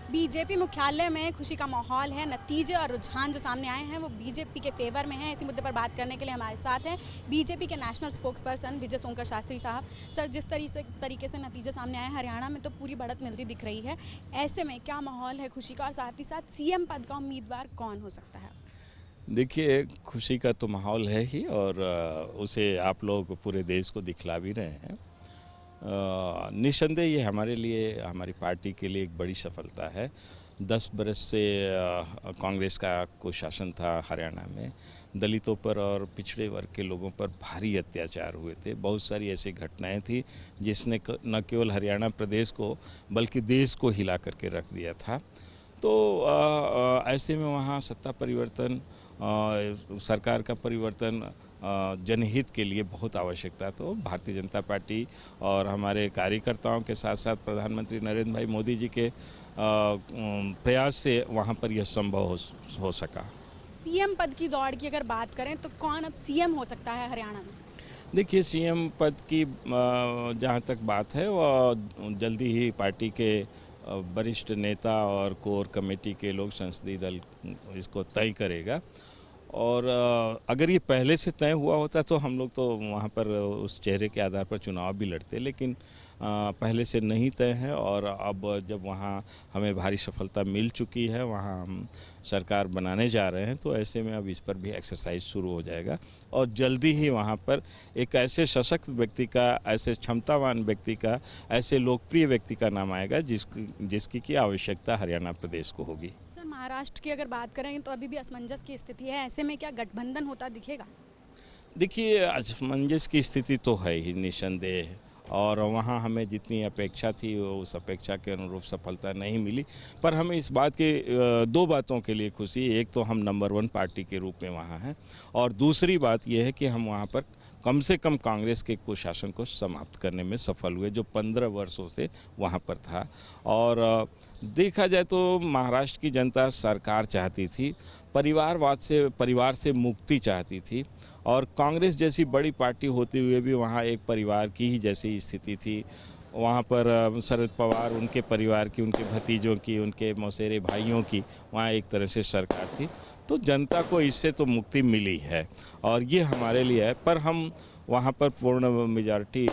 BJP मुख्यालय में खुशी का माहौल है। नतीजे और रुझान जो सामने आए हैं वो बीजेपी के फेवर में हैं। इसी मुद्दे पर बात करने के लिए हमारे साथ हैं बीजेपी के नेशनल स्पोक्स पर्सन विजय सोंकर शास्त्री साहब। सर, जिस तरीके से नतीजे सामने आए हरियाणा में तो पूरी बढ़त मिलती दिख रही है। ऐसे में क्या माहौल है खुशी का, और साथ ही साथ सीएम पद का उम्मीदवार कौन हो सकता है? देखिए, खुशी का तो माहौल है ही, और उसे आप लोग पूरे देश को दिखला भी रहे हैं। निस्संदेह ये हमारे लिए, हमारी पार्टी के लिए एक बड़ी सफलता है। 10 बरस से कांग्रेस का कुशासन था हरियाणा में। दलितों पर और पिछड़े वर्ग के लोगों पर भारी अत्याचार हुए थे। बहुत सारी ऐसी घटनाएं थी जिसने न केवल हरियाणा प्रदेश को बल्कि देश को हिला करके रख दिया था। तो ऐसे में वहाँ सत्ता परिवर्तन, सरकार का परिवर्तन जनहित के लिए बहुत आवश्यकता। तो भारतीय जनता पार्टी और हमारे कार्यकर्ताओं के साथ साथ प्रधानमंत्री नरेंद्र भाई मोदी जी के प्रयास से वहाँ पर यह संभव हो सका। सीएम पद की दौड़ की अगर बात करें तो कौन अब सीएम हो सकता है हरियाणा में? देखिए, सीएम पद की जहाँ तक बात है वो जल्दी ही पार्टी के वरिष्ठ नेता और कोर कमेटी के लोग, संसदीय दल इसको तय करेगा। और अगर ये पहले से तय हुआ होता तो हम लोग तो वहाँ पर उस चेहरे के आधार पर चुनाव भी लड़ते, लेकिन पहले से नहीं तय है। और अब जब वहाँ हमें भारी सफलता मिल चुकी है, वहाँ हम सरकार बनाने जा रहे हैं, तो ऐसे में अब इस पर भी एक्सरसाइज शुरू हो जाएगा। और जल्दी ही वहाँ पर एक ऐसे सशक्त व्यक्ति का, ऐसे क्षमतावान व्यक्ति का, ऐसे लोकप्रिय व्यक्ति का नाम आएगा जिसकी की आवश्यकता हरियाणा प्रदेश को होगी। सर, महाराष्ट्र की अगर बात करें तो अभी भी असमंजस की स्थिति है। ऐसे में क्या गठबंधन होता दिखेगा? देखिए, असमंजस की स्थिति तो है ही निस्संदेह, और वहाँ हमें जितनी अपेक्षा थी उस अपेक्षा के अनुरूप सफलता नहीं मिली। पर हमें इस बात के दो बातों के लिए खुशी। एक तो हम नंबर 1 पार्टी के रूप में वहाँ हैं, और दूसरी बात यह है कि हम वहाँ पर कम से कम कांग्रेस के कुशासन को समाप्त करने में सफल हुए, जो 15 वर्षों से वहाँ पर था। और देखा जाए तो महाराष्ट्र की जनता सरकार चाहती थी, परिवार से मुक्ति चाहती थी, और कांग्रेस जैसी बड़ी पार्टी होते हुए भी वहाँ एक परिवार की ही जैसी स्थिति थी। वहाँ पर शरद पवार, उनके परिवार की, उनके भतीजों की, उनके मौसेरे भाइयों की वहाँ एक तरह से सरकार थी। तो जनता को इससे तो मुक्ति मिली है, और ये हमारे लिए है। पर हम वहाँ पर पूर्ण मेजॉरिटी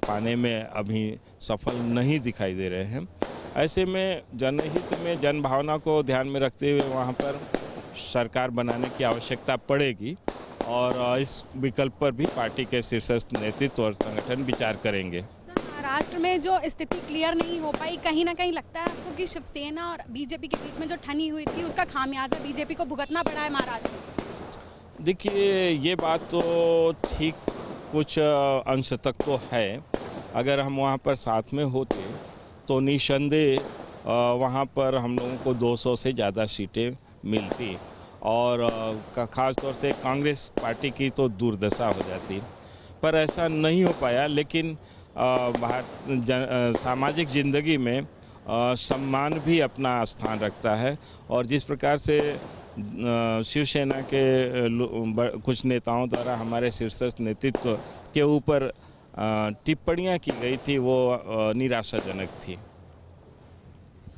पाने में अभी सफल नहीं दिखाई दे रहे हैं। ऐसे में जनहित में, जनभावना को ध्यान में रखते हुए वहाँ पर सरकार बनाने की आवश्यकता पड़ेगी, और इस विकल्प पर भी पार्टी के शीर्षस्थ नेतृत्व और संगठन विचार करेंगे। सर, महाराष्ट्र में जो स्थिति क्लियर नहीं हो पाई, कहीं ना कहीं लगता है आपको कि शिवसेना और बीजेपी के बीच में जो ठनी हुई थी उसका खामियाजा बीजेपी को भुगतना पड़ा है महाराष्ट्र में? देखिए, ये बात तो ठीक कुछ अंश तक तो है। अगर हम वहाँ पर साथ में होते तो निस्संदेह वहाँ पर हम लोगों को 200 से ज़्यादा सीटें मिलती, और ख़ास तौर से कांग्रेस पार्टी की तो दुर्दशा हो जाती। पर ऐसा नहीं हो पाया। लेकिन सामाजिक ज़िंदगी में सम्मान भी अपना स्थान रखता है, और जिस प्रकार से शिवसेना के कुछ नेताओं द्वारा हमारे शीर्षस्थ नेतृत्व के ऊपर टिप्पणियां की गई थी, वो निराशाजनक थी।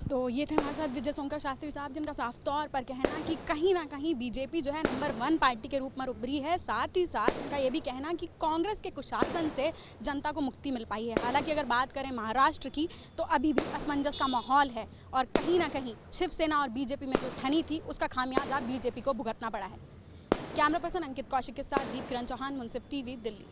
तो ये थे हमारे साथ विजय सोंकर शास्त्री साहब, जिनका साफ तौर पर कहना कि कहीं ना कहीं बीजेपी जो है नंबर 1 पार्टी के रूप में उभरी है। साथ ही साथ उनका ये भी कहना कि कांग्रेस के कुशासन से जनता को मुक्ति मिल पाई है। हालांकि अगर बात करें महाराष्ट्र की तो अभी भी असमंजस का माहौल है, और कहीं ना कहीं शिवसेना और बीजेपी में जो ठनी थी उसका खामियाजा बीजेपी को भुगतना पड़ा है। कैमरा पर्सन अंकित कौशिक के साथ दीप किरण चौहान, मुंसिफ टीवी, दिल्ली।